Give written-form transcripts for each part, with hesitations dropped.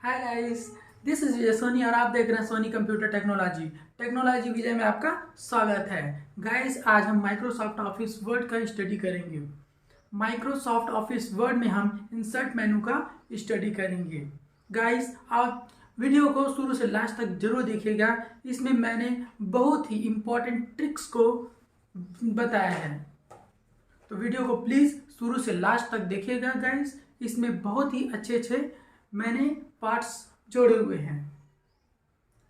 Hi guys, this is विजय सोनी और आप देख रहे हैं सोनी कंप्यूटर टेक्नोलॉजी विजय में आपका स्वागत है। गाइस, आज हम माइक्रोसॉफ्ट ऑफिस वर्ड का स्टडी करेंगे। माइक्रोसॉफ्ट ऑफिस वर्ड में हम इंसर्ट मेनू का स्टडी करेंगे। गाइस, आप वीडियो को शुरू से लास्ट तक जरूर देखिएगा। इसमें मैंने बहुत ही इम्पोर्टेंट ट्रिक्स को बताया है, तो वीडियो को प्लीज़ शुरू से लास्ट तक देखिएगा। गाइस, इसमें बहुत ही अच्छे मैंने पार्ट्स जोड़े हुए हैं।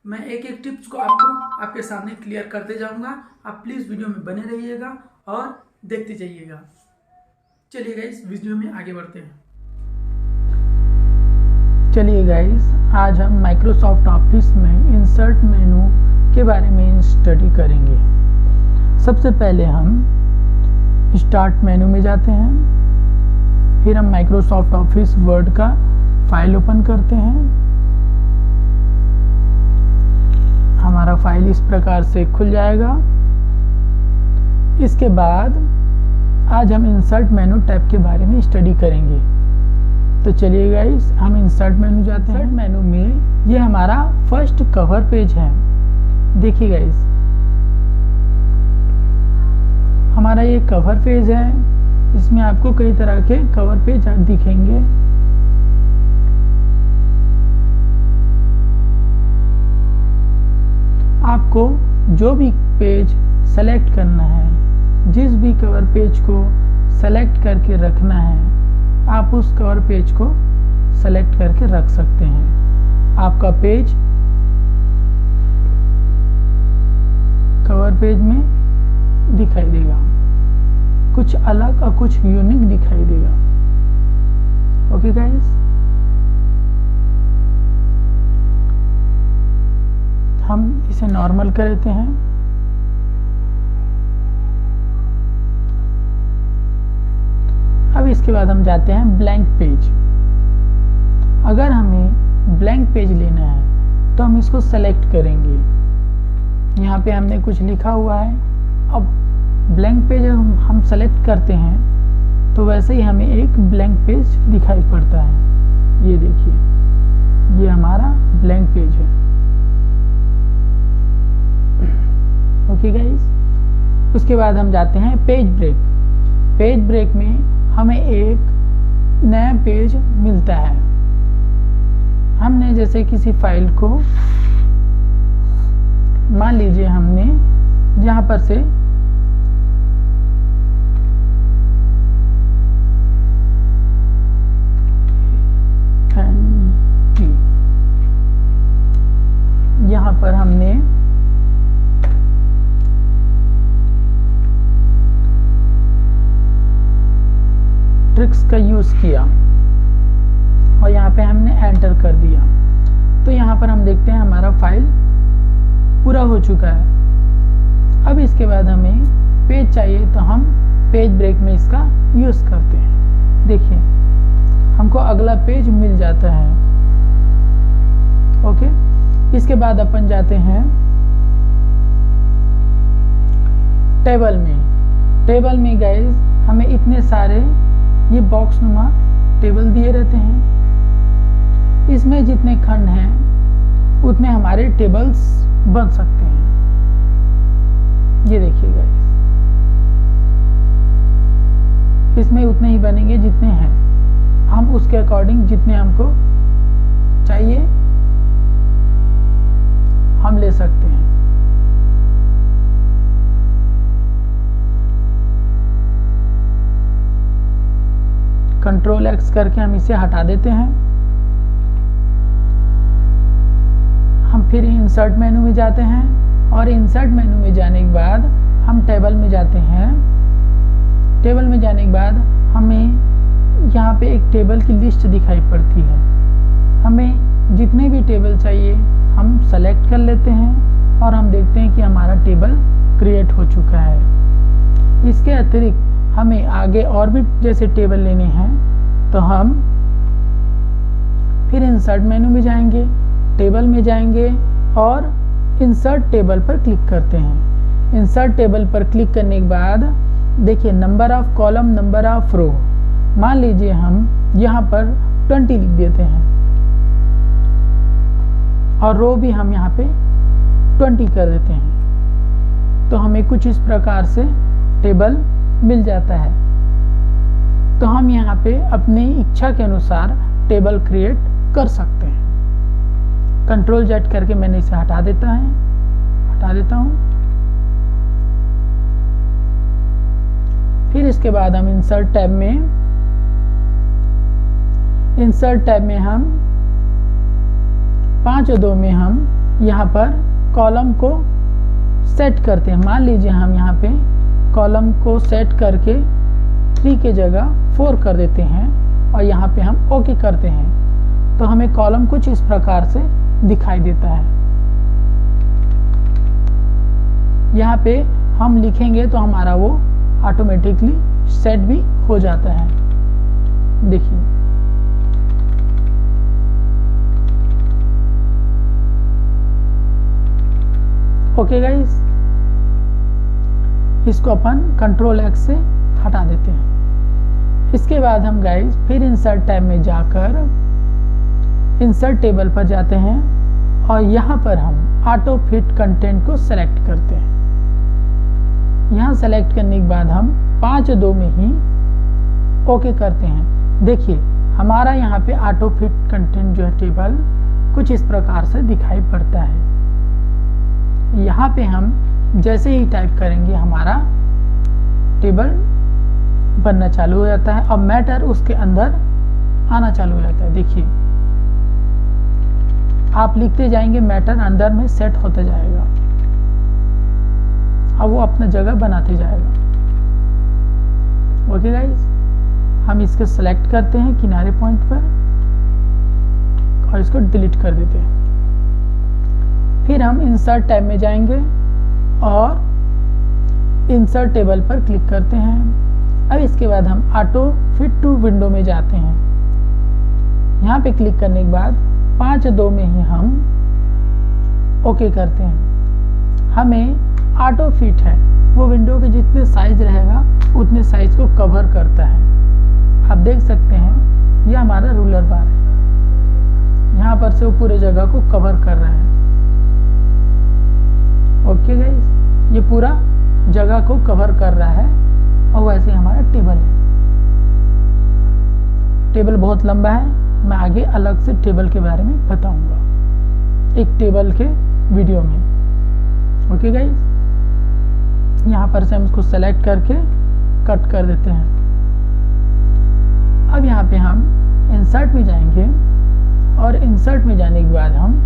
मैं एक एक टिप्स को आपके सामने क्लियर करते जाऊंगा। आप प्लीज़ वीडियो में बने रहिएगा और देखते जाइएगा। चलिए गाइस, वीडियो में आगे बढ़ते हैं। चलिए गाइस, आज हम माइक्रोसॉफ्ट ऑफिस में इंसर्ट मेनू के बारे में स्टडी करेंगे। सबसे पहले हम स्टार्ट मेनू में जाते हैं, फिर हम माइक्रोसॉफ्ट ऑफिस वर्ड का फाइल ओपन करते हैं। हमारा फाइल इस प्रकार से खुल जाएगा। इसके बाद आज हम इंसर्ट मेनू टैब के बारे में स्टडी करेंगे। तो चलिए गाइस, हम इंसर्ट मेनू जाते हैं। इंसर्ट मेनू में ये हमारा फर्स्ट कवर पेज है। देखिए गाइस, हमारा ये कवर पेज है। इसमें आपको कई तरह के कवर पेज दिखेंगे। आपको जो भी पेज सेलेक्ट करना है, जिस भी कवर पेज को सेलेक्ट करके रखना है, आप उस कवर पेज को सेलेक्ट करके रख सकते हैं। आपका पेज कवर पेज में दिखाई देगा, कुछ अलग और कुछ यूनिक दिखाई देगा। ओके गाइस, हम इसे नॉर्मल कर देते हैं। अब इसके बाद हम जाते हैं ब्लैंक पेज। अगर हमें ब्लैंक पेज लेना है तो हम इसको सेलेक्ट करेंगे। यहाँ पे हमने कुछ लिखा हुआ है। अब ब्लैंक पेज हम सेलेक्ट करते हैं तो वैसे ही हमें एक ब्लैंक पेज दिखाई पड़ता है। ये देखिए, ये हमारा ब्लैंक पेज है। ओके गाइस, उसके बाद हम जाते हैं पेज ब्रेक। पेज ब्रेक में हमें एक नया पेज मिलता है। हमने जैसे किसी फाइल को, मान लीजिए हमने यहाँ पर से यहाँ पर हमने ट्रिक्स का यूज़ किया और यहाँ पे हमने एंटर कर दिया। तो यहाँ पर हम देखते हैं हमारा फाइल पूरा हो चुका है। अब इसके बाद हमें पेज चाहिए तो हम पेज ब्रेक में इसका यूज़ करते हैं। देखिए, हमको अगला पेज मिल जाता है। ओके, इसके बाद अपन जाते हैं टेबल में। टेबल में गाइस, हमें इतने सारे ये बॉक्स नुमा टेबल दिए रहते हैं। इसमें जितने खंड हैं उतने हमारे टेबल्स बन सकते हैं। ये देखिए गाइस, इसमें उतने ही बनेंगे जितने हैं। हम उसके अकॉर्डिंग जितने हमको चाहिए हम ले सकते हैं। कंट्रोल एक्स करके हम इसे हटा देते हैं। हम फिर इंसर्ट मेनू में जाते हैं और इंसर्ट मेनू में जाने के बाद हम टेबल में जाते हैं। टेबल में जाने के बाद हमें यहाँ पे एक टेबल की लिस्ट दिखाई पड़ती है। हमें जितने भी टेबल चाहिए हम सेलेक्ट कर लेते हैं और हम देखते हैं कि हमारा टेबल क्रिएट हो चुका है। इसके अतिरिक्त हमें आगे और भी जैसे टेबल लेने हैं तो हम फिर इंसर्ट मेनू में जाएंगे, टेबल में जाएंगे और इंसर्ट टेबल पर क्लिक करते हैं। इंसर्ट टेबल पर क्लिक करने के बाद देखिए, number of column, number of row, मान लीजिए हम यहाँ पर 20 लिख देते हैं। और रो भी हम यहाँ पे 20 कर देते हैं, तो हमें कुछ इस प्रकार से टेबल मिल जाता है। तो हम यहाँ पे अपनी इच्छा के अनुसार टेबल क्रिएट कर सकते हैं। कंट्रोल Z करके मैंने इसे हटा देता हूँ। फिर इसके बाद हम इंसर्ट टैब में हम 5 और 2 में हम यहाँ पर कॉलम को सेट करते हैं। मान लीजिए हम यहाँ पे कॉलम को सेट करके 3 के जगह 4 कर देते हैं और यहाँ पे हम ओके करते हैं, तो हमें कॉलम कुछ इस प्रकार से दिखाई देता है। यहाँ पे हम लिखेंगे तो हमारा वो ऑटोमेटिकली सेट भी हो जाता है। देखिए, ओके गाइस, इसको अपन कंट्रोल X से हटा देते हैं। इसके बाद हम गाइस फिर इंसर्ट टैब में जाकर इंसर्ट टेबल पर जाते हैं और यहाँ पर हम ऑटो फिट कंटेंट को सेलेक्ट करते हैं। यहाँ सेलेक्ट करने के बाद हम 5 और 2 में ही ओके करते हैं। देखिए, हमारा यहाँ पे ऑटो फिट कंटेंट जो है टेबल कुछ इस प्रकार से दिखाई पड़ता है। यहाँ पे हम जैसे ही टाइप करेंगे हमारा टेबल बनना चालू हो जाता है और मैटर उसके अंदर आना चालू हो जाता है। देखिए, आप लिखते जाएंगे, मैटर अंदर में सेट होता जाएगा और वो अपना जगह बनाते जाएगा। ओके गाइस, हम इसको सेलेक्ट करते हैं किनारे पॉइंट पर और इसको डिलीट कर देते हैं। फिर हम इंसर्ट टैब में जाएंगे और इंसर्ट टेबल पर क्लिक करते हैं। अब इसके बाद हम ऑटो फिट टू विंडो में जाते हैं। यहाँ पे क्लिक करने के बाद 5 और 2 में ही हम ओके करते हैं। हमें ऑटो फिट है, वो विंडो के जितने साइज रहेगा उतने साइज को कवर करता है। आप देख सकते हैं ये हमारा रूलर बार है, यहाँ पर से वो पूरे जगह को कवर कर रहा है। ओके गाइस, ये पूरा जगह को कवर कर रहा है और वैसे हमारा टेबल है। टेबल बहुत लंबा है, मैं आगे अलग से टेबल के बारे में बताऊंगा एक टेबल के वीडियो में। ओके गाइस, यहाँ पर से हम इसको सेलेक्ट करके कट कर देते हैं। अब यहाँ पे हम इंसर्ट में जाएंगे और इंसर्ट में जाने के बाद हम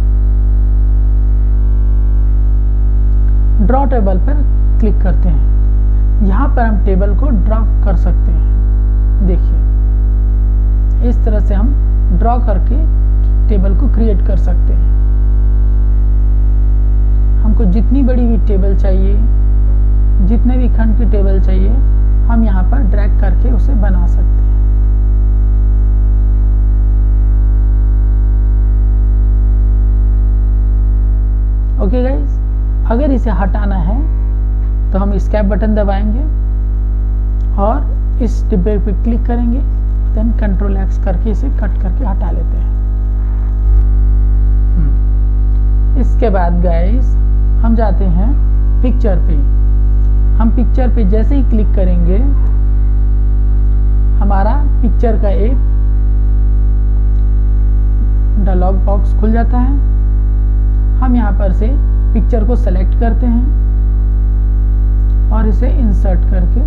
ड्रॉ टेबल पर क्लिक करते हैं। यहाँ पर हम टेबल को ड्रॉ कर सकते हैं। देखिए, इस तरह से हम ड्रॉ करके टेबल को क्रिएट कर सकते हैं। हमको जितनी बड़ी भी टेबल चाहिए, जितने भी खंड की टेबल चाहिए, हम यहाँ पर ड्रैग करके उसे बना सकते हैं। ओके गाइस, अगर इसे हटाना है तो हम एस्केप बटन दबाएंगे और इस डिब्बे पे क्लिक करेंगे, देन कंट्रोल X करके इसे कट करके हटा लेते हैं। इसके बाद गाइस हम जाते हैं पिक्चर पे। हम पिक्चर पे जैसे ही क्लिक करेंगे हमारा पिक्चर का एक डायलॉग बॉक्स खुल जाता है। हम यहाँ पर से पिक्चर को सेलेक्ट करते हैं और इसे इंसर्ट करके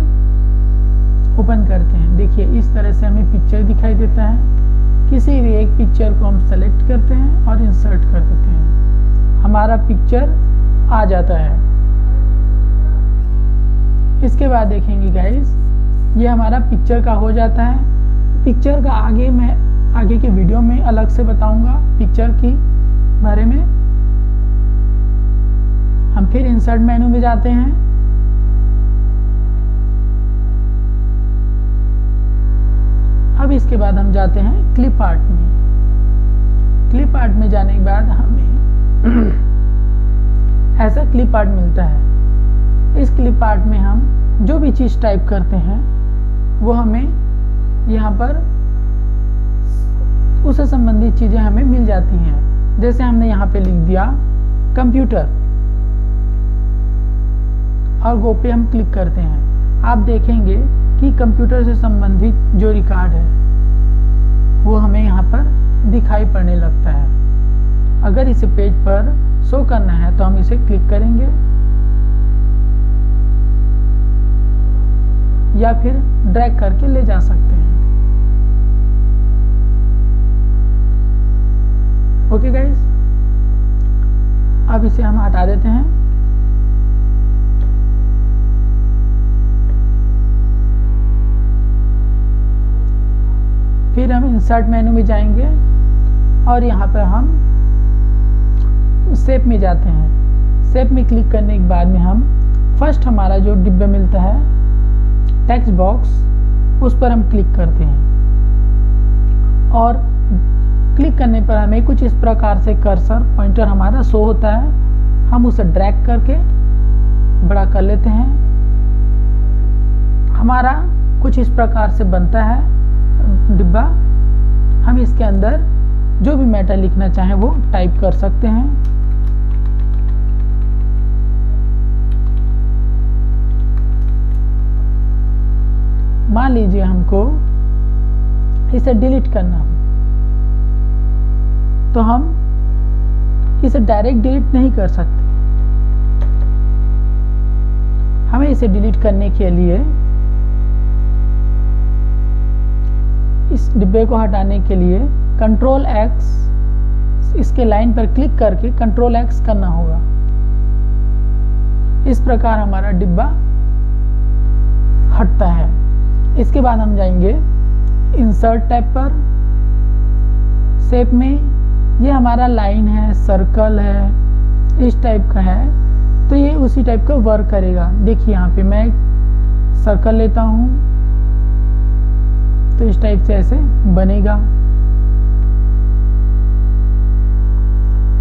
ओपन करते हैं। देखिए, इस तरह से हमें पिक्चर दिखाई देता है। किसी भी एक पिक्चर को हम सेलेक्ट करते हैं और इंसर्ट कर देते हैं, हमारा पिक्चर आ जाता है। इसके बाद देखेंगे गाइस, ये हमारा पिक्चर का हो जाता है। पिक्चर का आगे मैं आगे के वीडियो में अलग से बताऊंगा पिक्चर की बारे में। हम फिर इंसर्ट मेनू में जाते हैं। अब इसके बाद हम जाते हैं क्लिप आर्ट में। क्लिप आर्ट में जाने के बाद हमें ऐसा क्लिप आर्ट मिलता है। इस क्लिप आर्ट में हम जो भी चीज़ टाइप करते हैं वो हमें यहाँ पर उससे संबंधित चीज़ें हमें मिल जाती हैं। जैसे हमने यहाँ पे लिख दिया कंप्यूटर और गो पे हम क्लिक करते हैं, आप देखेंगे कि कंप्यूटर से संबंधित जो रिकॉर्ड है वो हमें यहाँ पर दिखाई पड़ने लगता है। अगर इसे पेज पर शो करना है तो हम इसे क्लिक करेंगे या फिर ड्रैग करके ले जा सकते हैं। ओके गाइस, अब इसे हम हटा देते हैं। फिर हम इंसर्ट मेनू में जाएंगे और यहाँ पर हम शेप में जाते हैं। शेप में क्लिक करने के बाद में हम फर्स्ट हमारा जो डिब्बा मिलता है टेक्स्ट बॉक्स, उस पर हम क्लिक करते हैं और क्लिक करने पर हमें कुछ इस प्रकार से कर्सर पॉइंटर हमारा शो होता है। हम उसे ड्रैग करके बड़ा कर लेते हैं। हमारा कुछ इस प्रकार से बनता है डिब्बा। हम इसके अंदर जो भी मैटर लिखना चाहें वो टाइप कर सकते हैं। मान लीजिए हमको इसे डिलीट करना हो तो हम इसे डायरेक्ट डिलीट नहीं कर सकते। हमें इसे डिलीट करने के लिए इस डिब्बे को हटाने के लिए कंट्रोल एक्स, इसके लाइन पर क्लिक करके कंट्रोल एक्स करना होगा। इस प्रकार हमारा डिब्बा हटता है। इसके बाद हम जाएंगे इंसर्ट टैब पर। शेप में ये हमारा लाइन है, सर्कल है, इस टाइप का है तो ये उसी टाइप का वर्क करेगा। देखिए यहाँ पे मैं सर्कल लेता हूँ तो इस टाइप से ऐसे बनेगा।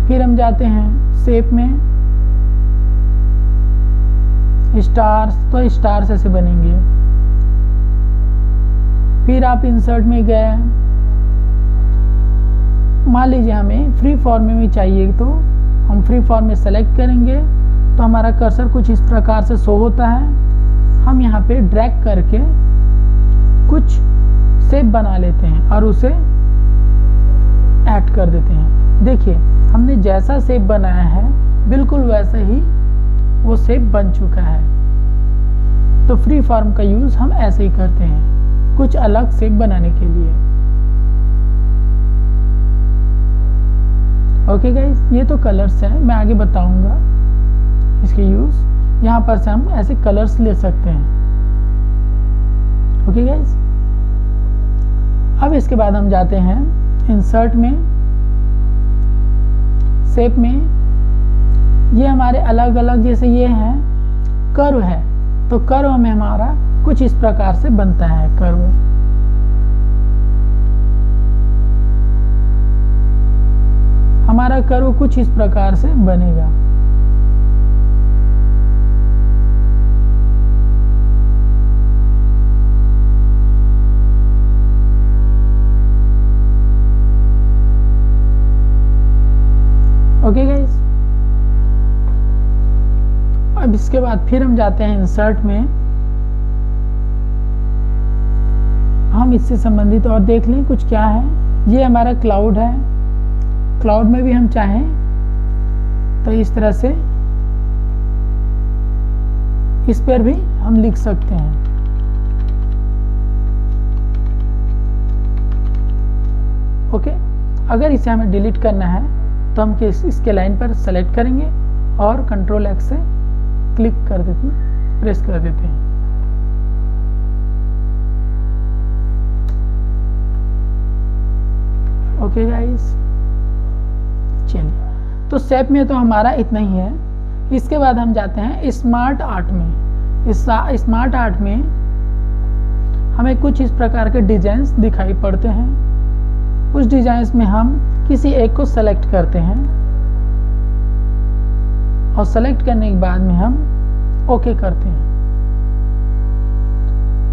फिर हम जाते हैं शेप में, स्टार्स, तो स्टार्स ऐसे बनेंगे। फिर आप इंसर्ट में गए, मान लीजिए हमें फ्री फॉर्म में चाहिए तो हम फ्री फॉर्म में सेलेक्ट करेंगे तो हमारा कर्सर कुछ इस प्रकार से शो होता है। हम यहाँ पे ड्रैग करके कुछ शेप बना लेते हैं और उसे ऐड कर देते हैं। देखिए हमने जैसा शेप बनाया है बिल्कुल वैसा ही वो शेप बन चुका है। तो फ्री फॉर्म का यूज़ हम ऐसे ही करते हैं कुछ अलग शेप बनाने के लिए। ओके गाइस, ये तो कलर्स हैं, मैं आगे बताऊंगा इसके यूज़। यहाँ पर से हम ऐसे कलर्स ले सकते हैं। ओके गाइस, अब इसके बाद हम जाते हैं इंसर्ट में, शेप में। ये हमारे अलग अलग, जैसे ये है कर्व है तो कर्व में हमारा कुछ इस प्रकार से बनता है कर्व। हमारा कर्व कुछ इस प्रकार से बनेगा। ओके गाइस, अब इसके बाद फिर हम जाते हैं इंसर्ट में। हम इससे संबंधित और देख लें कुछ क्या है। ये हमारा क्लाउड है, क्लाउड में भी हम चाहें तो इस तरह से इस पर भी हम लिख सकते हैं। ओके, अगर इसे हमें डिलीट करना है तो हम इसके लाइन पर सेलेक्ट करेंगे और कंट्रोल एक्स से क्लिक कर देते हैं, प्रेस कर देते हैं। ओके गाइस, चलिए तो शेप में तो हमारा इतना ही है। इसके बाद हम जाते हैं स्मार्ट आर्ट में। इस स्मार्ट आर्ट में हमें कुछ इस प्रकार के डिजाइन्स दिखाई पड़ते हैं। उस डिजाइन्स में हम किसी एक को सेलेक्ट करते हैं और सेलेक्ट करने के बाद में हम ओके करते हैं।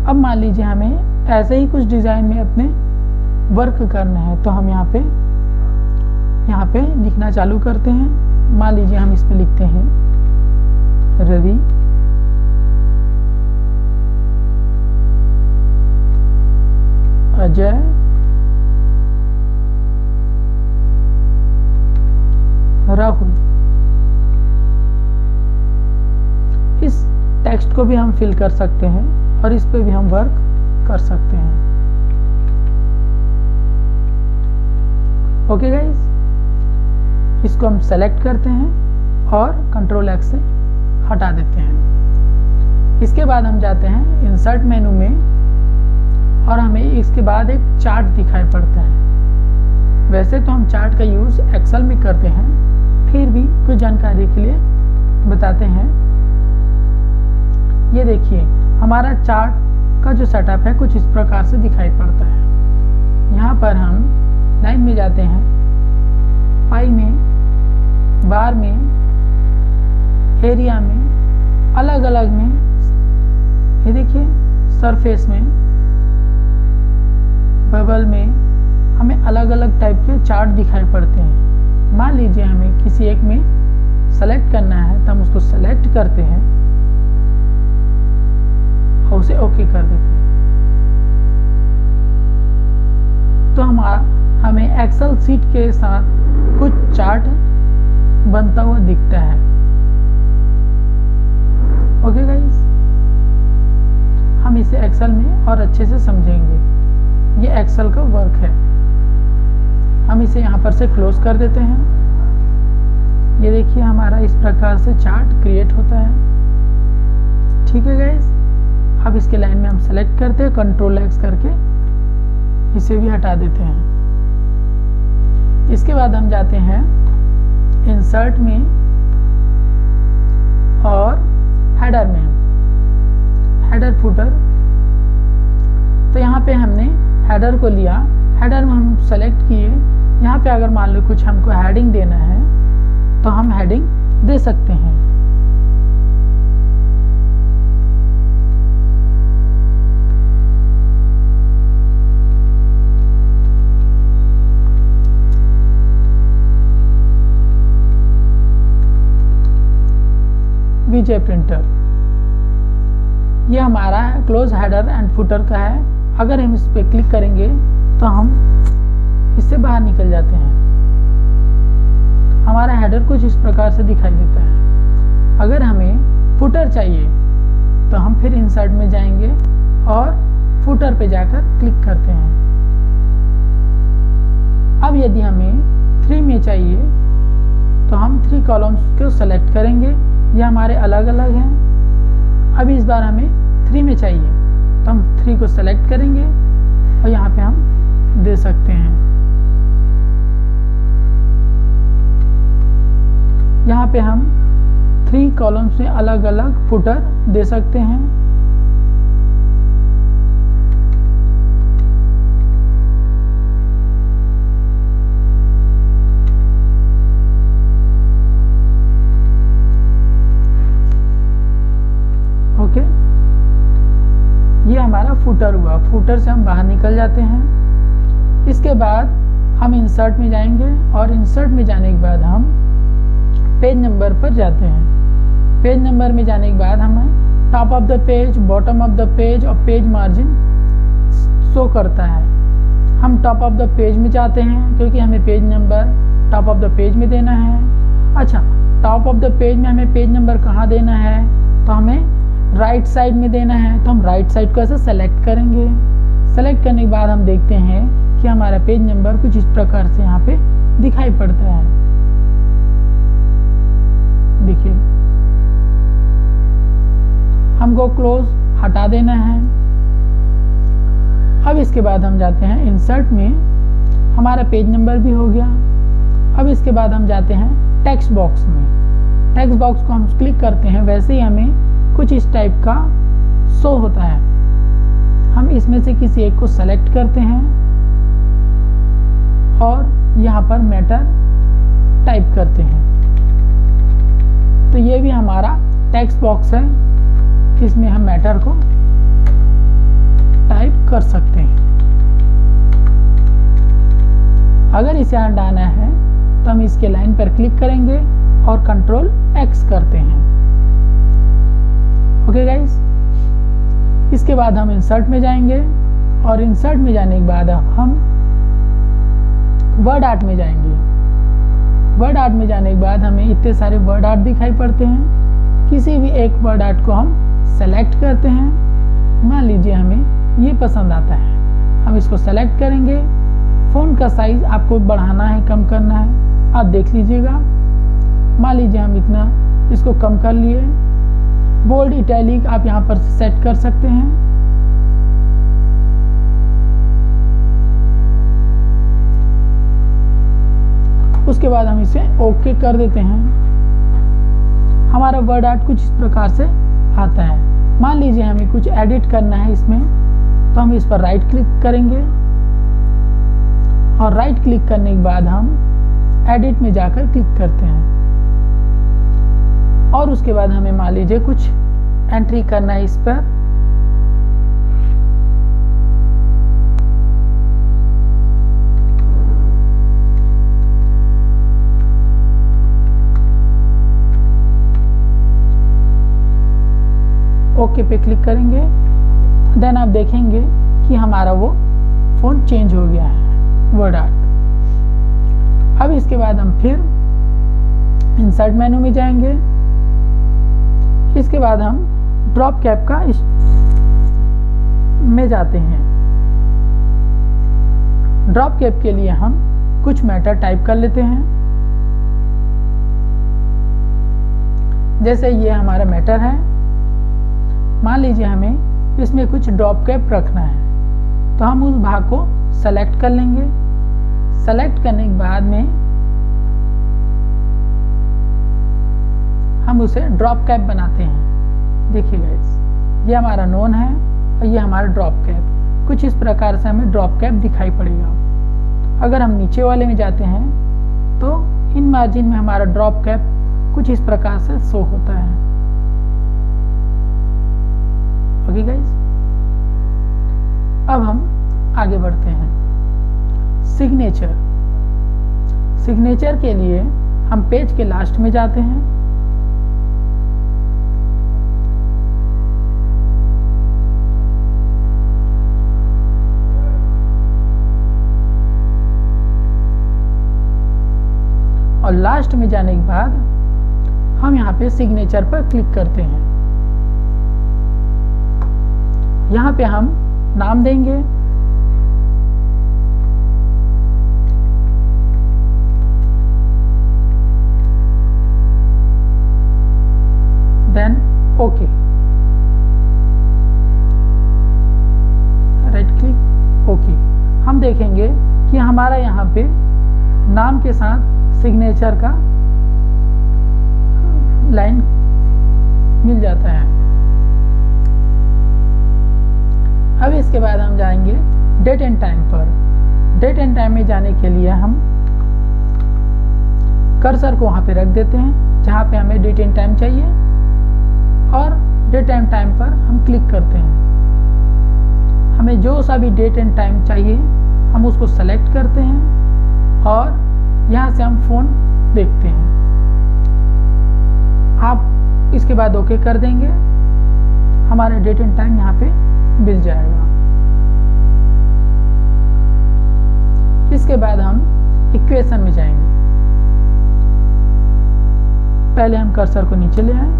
अब मान लीजिए हमें ऐसे ही कुछ डिजाइन में अपने वर्क करना है तो हम यहाँ पे यहाँ पे लिखना चालू करते हैं। मान लीजिए हम इसमें लिखते हैं रवि अजय राहुल। इस टेक्स्ट को भी हम फिल कर सकते हैं और इस पे भी हम वर्क कर सकते हैं। ओके गाइस, इसको हम सेलेक्ट करते हैं और कंट्रोल एक्स से हटा देते हैं। इसके बाद हम जाते हैं इंसर्ट मेनू में और हमें इसके बाद एक चार्ट दिखाई पड़ता है। वैसे तो हम चार्ट का यूज़ एक्सेल में करते हैं, फिर भी कुछ जानकारी के लिए बताते हैं। ये देखिए हमारा चार्ट का जो सेटअप है कुछ इस प्रकार से दिखाई पड़ता है। यहाँ पर हम लाइन में जाते हैं, पाई में, बार में, एरिया में, अलग अलग में, ये देखिए सरफेस में, बबल में, हमें अलग अलग टाइप के चार्ट दिखाई पड़ते हैं। मान लीजिए हमें किसी एक में सेलेक्ट करना है तो हम उसको सेलेक्ट करते हैं और उसे ओके कर देते हैं। तो हमें एक्सेल सीट के साथ कुछ चार्ट बनता हुआ दिखता है। ओके गाइस, हम इसे एक्सेल में और अच्छे से समझेंगे। ये एक्सेल का वर्क है। हम इसे यहाँ पर से क्लोज कर देते हैं। ये देखिए हमारा इस प्रकार से चार्ट क्रिएट होता है। ठीक है गाइस, अब इसके लाइन में हम सेलेक्ट करते हैं, कंट्रोल एक्स करके इसे भी हटा देते हैं। इसके बाद हम जाते हैं इंसर्ट में और हेडर में, हेडर फुटर। तो यहाँ पे हमने हेडर को लिया, हेडर में हम सेलेक्ट किए। यहाँ पे अगर मान लो कुछ हमको हेडिंग देना है तो हम हेडिंग दे सकते हैं। विजय प्रिंटर, ये हमारा क्लोज हेडर एंड फुटर का है। अगर हम इस पर क्लिक करेंगे तो हम इससे बाहर निकल जाते हैं। हमारा हेडर कुछ इस प्रकार से दिखाई देता है। अगर हमें फुटर चाहिए तो हम फिर इंसर्ट में जाएंगे और फुटर पे जाकर क्लिक करते हैं। अब यदि हमें 3 में चाहिए तो हम 3 कॉलम्स को सेलेक्ट करेंगे। ये हमारे अलग अलग हैं। अब इस बार हमें 3 में चाहिए तो हम 3 को सेलेक्ट करेंगे और यहाँ पे हम दे सकते हैं। यहाँ पे हम 3 कॉलम्स में अलग अलग फुटर दे सकते हैं। ओके, ये हमारा फुटर हुआ। फुटर से हम बाहर निकल जाते हैं। इसके बाद हम इंसर्ट में जाएंगे और इंसर्ट में जाने के बाद हम पेज नंबर पर जाते हैं। पेज नंबर में जाने के बाद हमें top of the page, bottom of the page और पेज मार्जिन शो करता है। हम टॉप ऑफ द पेज में जाते हैं क्योंकि हमें page number top of the page में देना है। अच्छा, टॉप ऑफ द पेज में हमें पेज नंबर कहाँ देना है, तो हमें राइट साइड में देना है। तो हम राइट साइड को ऐसे सेलेक्ट करेंगे। सेलेक्ट करने के बाद हम देखते हैं कि हमारा पेज नंबर कुछ इस प्रकार से यहाँ पे दिखाई पड़ता है। देखिए, हमको क्लोज हटा देना है। अब इसके बाद हम जाते हैं इंसर्ट में, हमारा पेज नंबर भी हो गया। अब इसके बाद हम जाते हैं टेक्स्ट बॉक्स में। टेक्स्ट बॉक्स को हम क्लिक करते हैं, वैसे ही हमें कुछ इस टाइप का शो होता है। हम इसमें से किसी एक को सेलेक्ट करते हैं और यहाँ पर मैटर टाइप करते हैं। तो ये भी हमारा टेक्स्ट बॉक्स है, इसमें हम मैटर को टाइप कर सकते हैं। अगर इसे हटाना है तो हम इसके लाइन पर क्लिक करेंगे और कंट्रोल X करते हैं। ओके गाइस, इसके बाद हम इंसर्ट में जाएंगे और इंसर्ट में जाने के बाद हम वर्ड आर्ट में जाएंगे। वर्ड आर्ट में जाने के बाद हमें इतने सारे वर्ड आर्ट दिखाई पड़ते हैं। किसी भी एक वर्ड आर्ट को हम सेलेक्ट करते हैं। मान लीजिए हमें ये पसंद आता है, हम इसको सेलेक्ट करेंगे। फ़ॉन्ट का साइज आपको बढ़ाना है, कम करना है, आप देख लीजिएगा। मान लीजिए हम इतना इसको कम कर लिए। बोल्ड इटैलिक आप यहाँ पर सेट कर सकते हैं। उसके बाद हम इसे ओके कर देते हैं। हमारा वर्ड आर्ट कुछ इस प्रकार से आता है। मान लीजिए हमें कुछ एडिट करना है इसमें, तो हम इस पर राइट क्लिक करेंगे और राइट क्लिक करने के बाद हम एडिट में जाकर क्लिक करते हैं और उसके बाद हमें मान लीजिए कुछ एंट्री करना है इस पर। ओके पे क्लिक करेंगे। देन आप देखेंगे कि हमारा वो फ़ॉन्ट चेंज हो गया है, वर्ड आर्ट। अब इसके बाद हम फिर इंसर्ट मेनू में जाएंगे। इसके बाद हम ड्रॉप कैप का में जाते हैं। ड्रॉप कैप के लिए हम कुछ मैटर टाइप कर लेते हैं। जैसे ये हमारा मैटर है, मान लीजिए हमें इसमें कुछ ड्रॉप कैप रखना है, तो हम उस भाग को सेलेक्ट कर लेंगे। सेलेक्ट करने के बाद में हम उसे ड्रॉप कैप बनाते हैं। देखिए गाइस, ये हमारा नोन है और ये हमारा ड्रॉप कैप। कुछ इस प्रकार से हमें ड्रॉप कैप दिखाई पड़ेगा। अगर हम नीचे वाले में जाते हैं तो इन मार्जिन में हमारा ड्रॉप कैप कुछ इस प्रकार से शो होता है। ओके गाइस, अब हम आगे बढ़ते हैं। सिग्नेचर। सिग्नेचर के लिए हम पेज के लास्ट में जाते हैं। और लास्ट में जाने के बाद हम यहाँ पे सिग्नेचर पर क्लिक करते हैं। यहाँ पे हम नाम देंगे। Then okay, right click okay. हम देखेंगे कि हमारा यहाँ पे नाम के साथ सिग्नेचर का लाइन मिल जाता है। अब इसके बाद हम जाएंगे डेट एंड टाइम पर। डेट एंड टाइम में जाने के लिए हम कर्सर को वहाँ पे रख देते हैं जहाँ पे हमें डेट एंड टाइम चाहिए और डेट एंड टाइम पर हम क्लिक करते हैं। हमें जो सा भी डेट एंड टाइम चाहिए हम उसको सेलेक्ट करते हैं और यहाँ से हम फ़ोन देखते हैं। आप इसके बाद ओके कर देंगे, हमारा डेट एंड टाइम यहाँ पे मिल जाएगा। इसके बाद हम इक्वेशन में जाएंगे। पहले हम कर्सर को नीचे ले आए।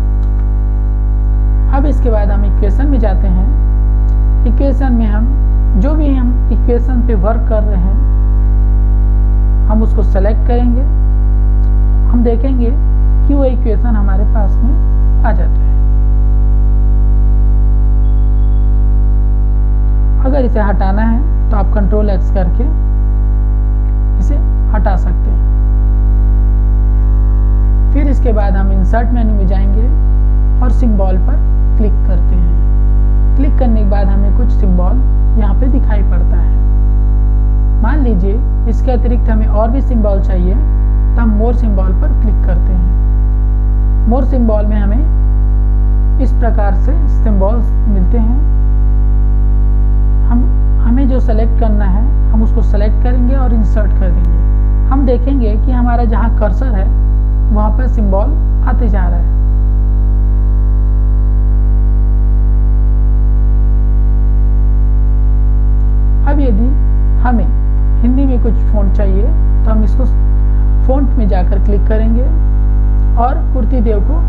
अब इसके बाद हम इक्वेशन में जाते हैं। इक्वेशन में हम जो भी हम इक्वेशन पे वर्क कर रहे हैं हम उसको सेलेक्ट करेंगे। हम देखेंगे कि वो इक्वेशन हमारे पास में आ जाता है। अगर इसे हटाना है तो आप कंट्रोल X करके इसे हटा सकते हैं। फिर इसके बाद हम इंसर्ट मेनू में जाएंगे और सिंबल पर क्लिक करते हैं। क्लिक करने के बाद हमें कुछ सिंबल यहाँ पे दिखाई पड़ता है। मान लीजिए इसके अतिरिक्त हमें और भी सिंबल चाहिए तो हम मोर सिंबल पर क्लिक करते हैं। मोर सिंबल में हमें इस प्रकार से सिंबल्स मिलते हैं। हमें जो सेलेक्ट करना है हम उसको सेलेक्ट करेंगे और इंसर्ट कर देंगे। हम देखेंगे कि हमारा जहाँ कर्सर है वहाँ पर सिंबल आते जा रहा है। अब यदि हमें हिंदी में कुछ फ़ॉन्ट चाहिए तो हम इसको फ़ॉन्ट में जाकर क्लिक करेंगे और कुर्ती देव को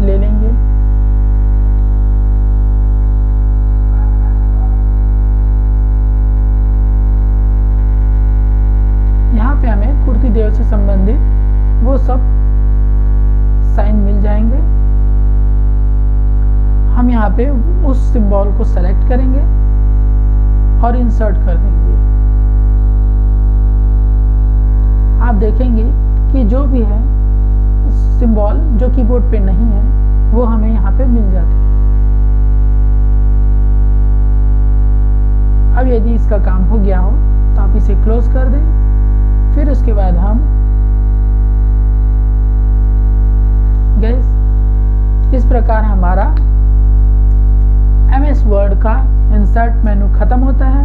ले लेंगे। यहाँ पे हमें कुर्ती देव से संबंधित वो सब साइन मिल जाएंगे। हम यहाँ पे उस सिंबल को सेलेक्ट करेंगे और इंसर्ट कर देंगे। आप देखेंगे कि जो भी है सिंबल जो कीबोर्ड पे नहीं है वो हमें यहाँ पे मिल जाते हैं। अब यदि इसका काम हो गया हो तो आप इसे क्लोज कर दें। फिर उसके बाद हम गाइस इस प्रकार हमारा MS वर्ड का इंसर्ट मेनू खत्म होता है।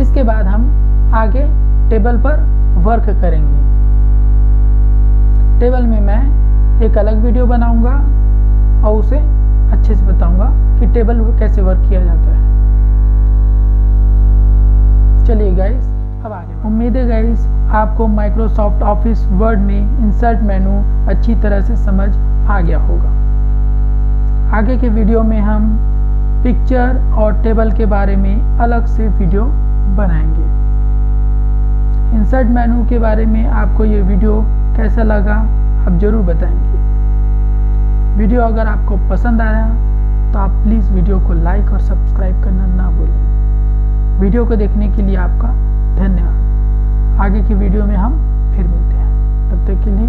इसके बाद हम आगे टेबल पर वर्क करेंगे। टेबल में मैं एक अलग वीडियो बनाऊंगा और उसे अच्छे से बताऊंगा कि टेबल कैसे वर्क किया जाता है। चलिए गाइस अब आगे। उम्मीद है गाइस आपको माइक्रोसॉफ्ट ऑफिस वर्ड में इंसर्ट मेनू अच्छी तरह से समझ आ गया होगा। आगे के वीडियो में हम पिक्चर और टेबल के बारे में अलग से वीडियो बनाएंगे। इंसर्ट मेनू के बारे में आपको ये वीडियो कैसा लगा आप ज़रूर बताएंगे। वीडियो अगर आपको पसंद आया तो आप प्लीज़ वीडियो को लाइक और सब्सक्राइब करना ना भूलें। वीडियो को देखने के लिए आपका धन्यवाद। आगे की वीडियो में हम फिर मिलते हैं, तब तक के लिए